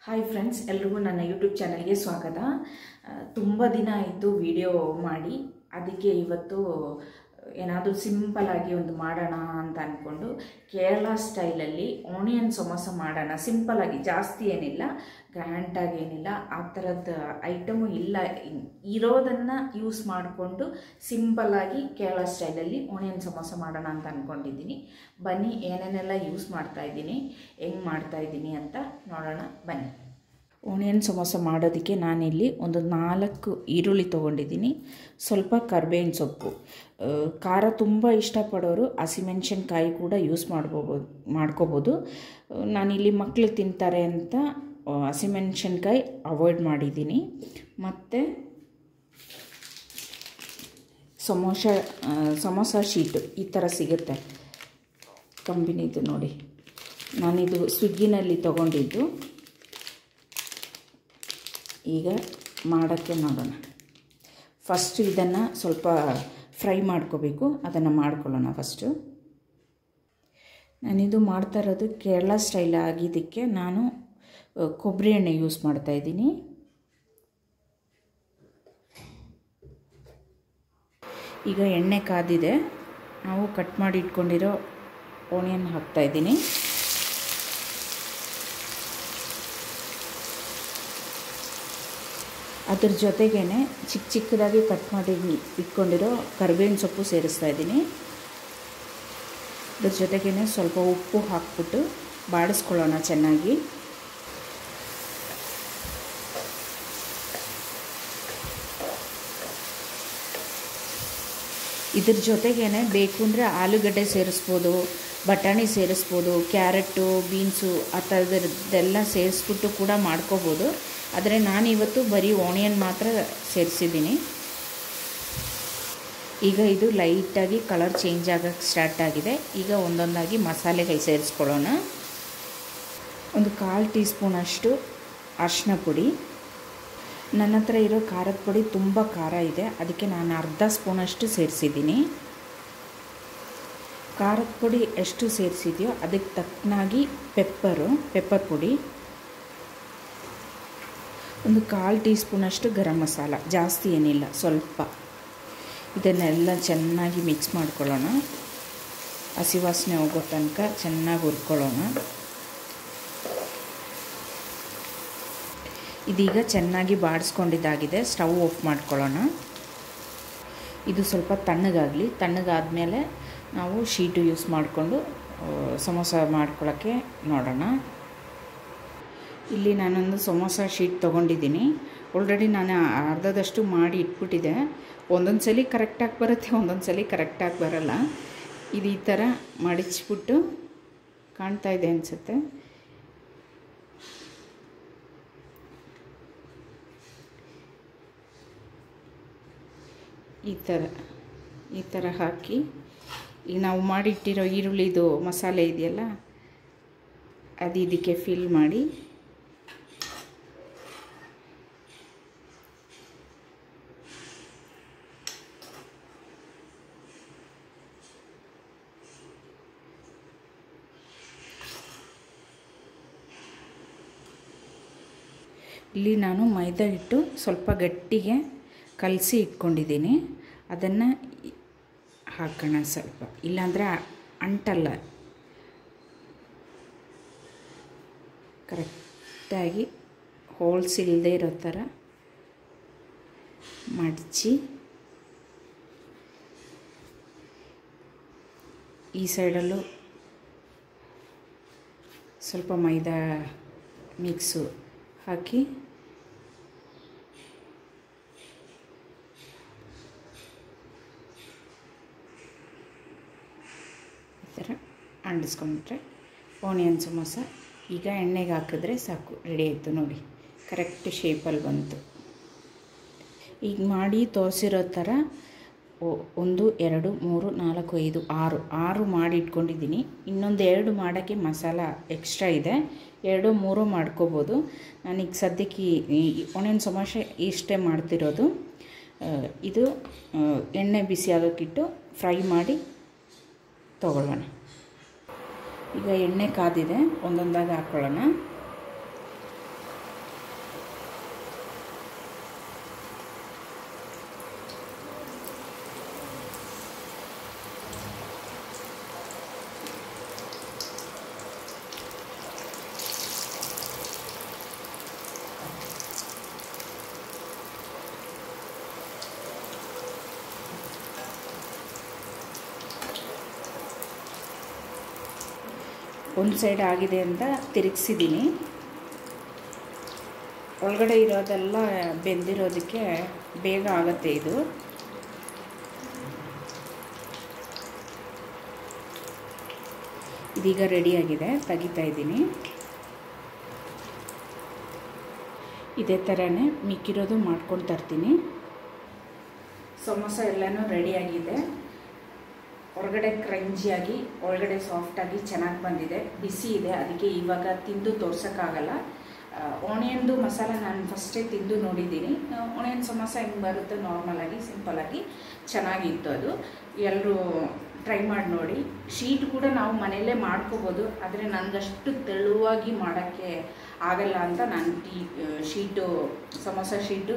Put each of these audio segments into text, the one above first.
Hi friends, ಎಲ್ರಿಗೂ ನನ್ನ YouTube ಚಾನಲ್ಗೆ ಸ್ವಾಗತ. ತುಂಬ ದಿನ ಆಯಿತು ವಿಡಿಯೋ ಮಾಡಿ, ಅದಕ್ಕೆ ಇವತ್ತು ಏನಾದರೂ ಸಿಂಪಲ್ಲಾಗಿ ಒಂದು ಮಾಡೋಣ ಅಂತ ಅಂದ್ಕೊಂಡು ಕೇರಳ ಸ್ಟೈಲಲ್ಲಿ ಆನಿಯನ್ ಸಮೋಸ ಮಾಡೋಣ. ಸಿಂಪಲ್ಲಾಗಿ, ಜಾಸ್ತಿ ಏನಿಲ್ಲ, ಗ್ರ್ಯಾಂಡಾಗಿ ಏನಿಲ್ಲ, ಆ ಥರದ ಐಟಮು ಇಲ್ಲ, ಇರೋದನ್ನು ಯೂಸ್ ಮಾಡಿಕೊಂಡು ಸಿಂಪಲ್ಲಾಗಿ ಕೇರಳ ಸ್ಟೈಲಲ್ಲಿ ಆನಿಯನ್ ಸಮೋಸ ಮಾಡೋಣ ಅಂತ ಅಂದ್ಕೊಂಡಿದ್ದೀನಿ. ಬನ್ನಿ, ಏನೇನೆಲ್ಲ ಯೂಸ್ ಮಾಡ್ತಾಯಿದ್ದೀನಿ, ಹೆಂಗೆ ಮಾಡ್ತಾಯಿದ್ದೀನಿ ಅಂತ ನೋಡೋಣ ಬನ್ನಿ. ಆನಿಯನ್ ಸಮೋಸ ಮಾಡೋದಕ್ಕೆ ನಾನಿಲ್ಲಿ ಒಂದು 4 ಈರುಳ್ಳಿ ತೊಗೊಂಡಿದ್ದೀನಿ, ಸ್ವಲ್ಪ ಕರಿಬೇವಿನ ಸೊಪ್ಪು. ಖಾರ ತುಂಬ ಇಷ್ಟಪಡೋರು ಹಸಿಮೆಣ್ಸಿನ್ಕಾಯಿ ಕೂಡ ಯೂಸ್ ಮಾಡ್ಕೋಬೋದು. ನಾನಿಲ್ಲಿ ಮಕ್ಕಳು ತಿಂತಾರೆ ಅಂತ ಹಸಿಮೆಣ್ಸಿನ್ಕಾಯಿ ಅವಾಯ್ಡ್ ಮಾಡಿದ್ದೀನಿ. ಮತ್ತು ಸಮೋಸ ಶೀಟು ಈ ಥರ ಸಿಗುತ್ತೆ ಕಂಪನಿದು ನೋಡಿ, ನಾನಿದು ಸ್ವಿಗ್ಗಿನಲ್ಲಿ ತೊಗೊಂಡಿದ್ದು. ಈಗ ಮಾಡೋಕ್ಕೆ ನೋಡೋಣ. ಫಸ್ಟ್ ಇದನ್ನು ಸ್ವಲ್ಪ ಫ್ರೈ ಮಾಡ್ಕೋಬೇಕು, ಅದನ್ನು ಮಾಡ್ಕೊಳ್ಳೋಣ. ಫಸ್ಟು ನಾನಿದು ಮಾಡ್ತಾ ಇರೋದು ಕೇರಳ ಸ್ಟೈಲ್ ಆಗಿದ್ದಕ್ಕೆ ನಾನು ಕೊಬ್ಬರಿ ಎಣ್ಣೆ ಯೂಸ್ ಮಾಡ್ತಾಯಿದ್ದೀನಿ. ಈಗ ಎಣ್ಣೆ ಕಾದಿದೆ, ನಾವು ಕಟ್ ಮಾಡಿ ಇಟ್ಕೊಂಡಿರೋ ಆನಿಯನ್ ಹಾಕ್ತಾಯಿದ್ದೀನಿ. ಅದ್ರ ಜೊತೆಗೇ ಚಿಕ್ಕದಾಗಿ ಕಟ್ ಮಾಡಿ ಇಟ್ಕೊಂಡಿರೋ ಕರಿಬೇವಿನ ಸೊಪ್ಪು ಸೇರಿಸ್ತಾ ಇದ್ದೀನಿ. ಅದ್ರ ಜೊತೆಗೇ ಸ್ವಲ್ಪ ಉಪ್ಪು ಹಾಕ್ಬಿಟ್ಟು ಬಾಡಿಸ್ಕೊಳ್ಳೋಣ ಚೆನ್ನಾಗಿ. ಇದ್ರ ಜೊತೆಗೇ ಬೇಕು ಅಂದರೆ ಆಲೂಗಡ್ಡೆ ಸೇರಿಸ್ಬೋದು, ಬಟಾಣಿ ಸೇರಿಸ್ಬೋದು, ಕ್ಯಾರೆಟು, ಬೀನ್ಸು ಆ ಥರದ್ದೆಲ್ಲ ಸೇರಿಸ್ಬಿಟ್ಟು ಕೂಡ ಮಾಡ್ಕೋಬೋದು. ಆದರೆ ನಾನಿವತ್ತು ಬರೀ ಆನಿಯನ್ ಮಾತ್ರ ಸೇರಿಸಿದ್ದೀನಿ. ಈಗ ಇದು ಲೈಟಾಗಿ ಕಲರ್ ಚೇಂಜ್ ಆಗೋಕ್ಕೆ ಸ್ಟಾರ್ಟ್ ಆಗಿದೆ. ಈಗ ಒಂದೊಂದಾಗಿ ಮಸಾಲೆಗಳು ಸೇರಿಸ್ಕೊಳ್ಳೋಣ. ಒಂದು 1/4 ಟೀ ಸ್ಪೂನಷ್ಟು ಅರಿಶಿನ ಪುಡಿ. ನನ್ನ ಹತ್ರ ಇರೋ ಖಾರದ ಪುಡಿ ತುಂಬ ಖಾರ ಇದೆ, ಅದಕ್ಕೆ ನಾನು ಅರ್ಧ ಸ್ಪೂನಷ್ಟು ಸೇರಿಸಿದ್ದೀನಿ. ಖಾರದ ಪುಡಿ ಎಷ್ಟು ಸೇರಿಸಿದೆಯೋ ಅದಕ್ಕೆ ತಕ್ಕನಾಗಿ ಪೆಪ್ಪರ್ ಪುಡಿ. ಒಂದು 1/4 ಟೀ ಸ್ಪೂನಷ್ಟು ಗರಂ ಮಸಾಲ, ಜಾಸ್ತಿ ಏನಿಲ್ಲ, ಸ್ವಲ್ಪ. ಇದನ್ನೆಲ್ಲ ಚೆನ್ನಾಗಿ ಮಿಕ್ಸ್ ಮಾಡ್ಕೊಳ್ಳೋಣ. ಹಸಿ ವಾಸನೆ ಹೋಗೋ ತನಕ ಚೆನ್ನಾಗಿ ಹುರ್ಕೊಳ್ಳೋಣ. ಇದೀಗ ಚೆನ್ನಾಗಿ ಬಾಡಿಸ್ಕೊಂಡಿದ್ದಾಗಿದೆ. ಸ್ಟವ್ ಆಫ್ ಮಾಡ್ಕೊಳ್ಳೋಣ. ಇದು ಸ್ವಲ್ಪ ತಣ್ಣಗಾಗಲಿ. ತಣ್ಣಗಾದಮೇಲೆ ನಾವು ಶೀಟು ಯೂಸ್ ಮಾಡಿಕೊಂಡು ಸಮೋಸ ಮಾಡ್ಕೊಳ್ಳೋಕ್ಕೆ ನೋಡೋಣ. ಇಲ್ಲಿ ನಾನೊಂದು ಸಮೋಸ ಶೀಟ್ ತೊಗೊಂಡಿದ್ದೀನಿ. ಆಲ್ರೆಡಿ ನಾನು ಅರ್ಧದಷ್ಟು ಮಾಡಿ ಇಟ್ಬಿಟ್ಟಿದ್ದೆ. ಒಂದೊಂದು ಸಲ ಕರೆಕ್ಟಾಗಿ ಬರುತ್ತೆ, ಒಂದೊಂದು ಸಲ ಕರೆಕ್ಟಾಗಿ ಬರೋಲ್ಲ. ಇದು ಈ ಥರ ಮಡಿಚ್ಬಿಟ್ಟು ಕಾಣ್ತಾ ಇದೆ ಅನಿಸುತ್ತೆ. ಈ ಥರ ಹಾಕಿ ಈಗ ನಾವು ಮಾಡಿಟ್ಟಿರೋ ಈರುಳ್ಳಿದು ಮಸಾಲೆ ಇದೆಯಲ್ಲ, ಅದು ಇದಕ್ಕೆ ಫಿಲ್ ಮಾಡಿ ಇಲ್ಲಿ ನಾನು ಮೈದಾ ಹಿಟ್ಟು ಸ್ವಲ್ಪ ಗಟ್ಟಿಗೆ ಕಲಸಿ ಇಟ್ಕೊಂಡಿದ್ದೀನಿ. ಅದನ್ನು ಹಾಕೋಣ ಸ್ವಲ್ಪ, ಇಲ್ಲಾಂದರೆ ಅಂಟಲ್ಲ. ಕರೆಕ್ಟಾಗಿ ಹೋಲ್ಸ್ ಇಲ್ಲದೆ ಇರೋ ಥರ ಮಡಚಿ ಈ ಸೈಡಲ್ಲೂ ಸ್ವಲ್ಪ ಮೈದಾ ಮಿಕ್ಸು ಹಾಕಿ ಈ ಥರ ಅಂಟಿಸ್ಕೊಂಡ್ಬಿಟ್ರೆ ಆನಿಯನ್ ಸಮೋಸ ಈಗ ಎಣ್ಣೆಗೆ ಹಾಕಿದ್ರೆ ಸಾಕು, ರೆಡಿ ಆಯಿತು ನೋಡಿ. ಕರೆಕ್ಟ್ ಶೇಪಲ್ಲಿ ಬಂತು. ಈಗ ಮಾಡಿ ತೋರಿಸಿರೋ ಥರ 1 2 3 4 5 6 ಮಾಡಿ ಇಟ್ಕೊಂಡಿದ್ದೀನಿ. ಇನ್ನೊಂದು 2 ಮಾಡೋಕ್ಕೆ ಮಸಾಲ ಎಕ್ಸ್ಟ್ರಾ ಇದೆ, 2 3 ಮಾಡ್ಕೋಬೋದು. ನಾನೀಗ ಸದ್ಯಕ್ಕೆ ಈ ಆನಿಯನ್ ಸಮೋಸ ಇಷ್ಟೇ ಮಾಡ್ತಿರೋದು. ಇದು ಎಣ್ಣೆ ಬಿಸಿ ಆಗೋಕ್ಕಿಟ್ಟು ಫ್ರೈ ಮಾಡಿ ತಗೊಳ್ಳೋಣ. ಈಗ ಎಣ್ಣೆ ಕಾದಿದೆ, ಒಂದೊಂದಾಗಿ ಹಾಕ್ಕೊಳ್ಳೋಣ. ಒಂದು ಸೈಡ್ ಆಗಿದೆ ಅಂತ ತಿರುಗಿಸಿದ್ದೀನಿ. ಒಳಗಡೆ ಇರೋದೆಲ್ಲ ಬೆಂದಿರೋದಕ್ಕೆ ಬೇಗ ಆಗುತ್ತೆ ಇದು. ಇದೀಗ ರೆಡಿಯಾಗಿದೆ, ತೆಗಿತಾ ಇದ್ದೀನಿ. ಇದೇ ಥರನೇ ಮಿಕ್ಕಿರೋದು ಮಾಡ್ಕೊಂಡು ತರ್ತೀನಿ. ಸಮೋಸ ಎಲ್ಲನೂ ರೆಡಿಯಾಗಿದೆ. ಹೊರಗಡೆ ಕ್ರಂಚಿಯಾಗಿ ಒಳಗಡೆ ಸಾಫ್ಟಾಗಿ ಚೆನ್ನಾಗಿ ಬಂದಿದೆ. ಬಿಸಿ ಇದೆ, ಅದಕ್ಕೆ ಇವಾಗ ತಿಂದು ತೋರ್ಸೋಕ್ಕಾಗಲ್ಲ. ಆನಿಯನ್ದು ಮಸಾಲ ನಾನು ಫಸ್ಟೇ ತಿಂದು ನೋಡಿದ್ದೀನಿ. ಆನಿಯನ್ ಸಮೋಸ ಹೆಂಗೆ ಬರುತ್ತೆ ನಾರ್ಮಲಾಗಿ ಸಿಂಪಲಾಗಿ ಚೆನ್ನಾಗಿತ್ತು. ಅದು ಎಲ್ಲರೂ ಟ್ರೈ ಮಾಡಿ ನೋಡಿ. ಶೀಟ್ ಕೂಡ ನಾವು ಮನೆಯಲ್ಲೇ ಮಾಡ್ಕೋಬೋದು, ಆದರೆ ನನಗಷ್ಟು ತೆಳುವಾಗಿ ಮಾಡೋಕ್ಕೆ ಆಗಲ್ಲ ಅಂತ ನಾನು ಸಮೋಸ ಶೀಟು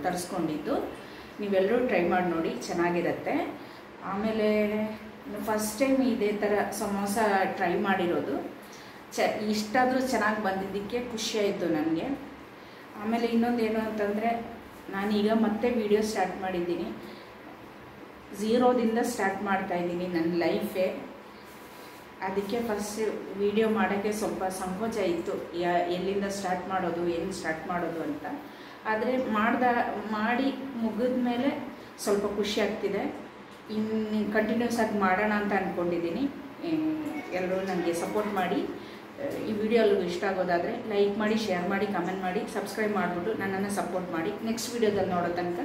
ತರಿಸ್ಕೊಂಡಿದ್ದು. ನೀವೆಲ್ಲರೂ ಟ್ರೈ ಮಾಡಿ ನೋಡಿ, ಚೆನ್ನಾಗಿರುತ್ತೆ. ಆಮೇಲೆ ಫಸ್ಟ್ ಟೈಮ್ ಇದೇ ಥರ ಸಮೋಸ ಟ್ರೈ ಮಾಡಿರೋದು. ಇಷ್ಟಾದರೂ ಚೆನ್ನಾಗಿ ಬಂದಿದ್ದಕ್ಕೆ ಖುಷಿಯಾಯಿತು ನನಗೆ. ಆಮೇಲೆ ಇನ್ನೊಂದು ಏನು ಅಂತಂದರೆ, ನಾನೀಗ ಮತ್ತೆ ವಿಡಿಯೋ ಸ್ಟಾರ್ಟ್ ಮಾಡಿದ್ದೀನಿ. ಝೀರೋದಿಂದ ಸ್ಟಾರ್ಟ್ ಮಾಡ್ತಾಯಿದ್ದೀನಿ ನನ್ನ ಲೈಫೇ. ಅದಕ್ಕೆ ಫಸ್ಟ್ ವಿಡಿಯೋ ಮಾಡೋಕ್ಕೆ ಸ್ವಲ್ಪ ಸಂಕೋಚ ಇತ್ತು, ಎಲ್ಲಿಂದ ಸ್ಟಾರ್ಟ್ ಮಾಡೋದು, ಏನು ಸ್ಟಾರ್ಟ್ ಮಾಡೋದು ಅಂತ. ಆದರೆ ಮಾಡಿ ಮುಗಿದ ಮೇಲೆ ಸ್ವಲ್ಪ ಖುಷಿ ಆಗ್ತಿದೆ. ಇನ್ನು ಕಂಟಿನ್ಯೂಸ್ ಆಗಿ ಮಾಡೋಣ ಅಂತ ಅಂದ್ಕೊಂಡಿದ್ದೀನಿ. ಎಲ್ಲರೂ ನನಗೆ ಸಪೋರ್ಟ್ ಮಾಡಿ. ಈ ವಿಡಿಯೋ ಎಲ್ಲರಿಗೂ ಇಷ್ಟ ಆಗೋದಾದರೆ ಲೈಕ್ ಮಾಡಿ, ಶೇರ್ ಮಾಡಿ, ಕಮೆಂಟ್ ಮಾಡಿ, ಸಬ್ಸ್ಕ್ರೈಬ್ ಮಾಡಿಬಿಟ್ಟು ನನ್ನನ್ನು ಸಪೋರ್ಟ್ ಮಾಡಿ. ನೆಕ್ಸ್ಟ್ ವಿಡಿಯೋದಲ್ಲಿ ನೋಡೋ ತನಕ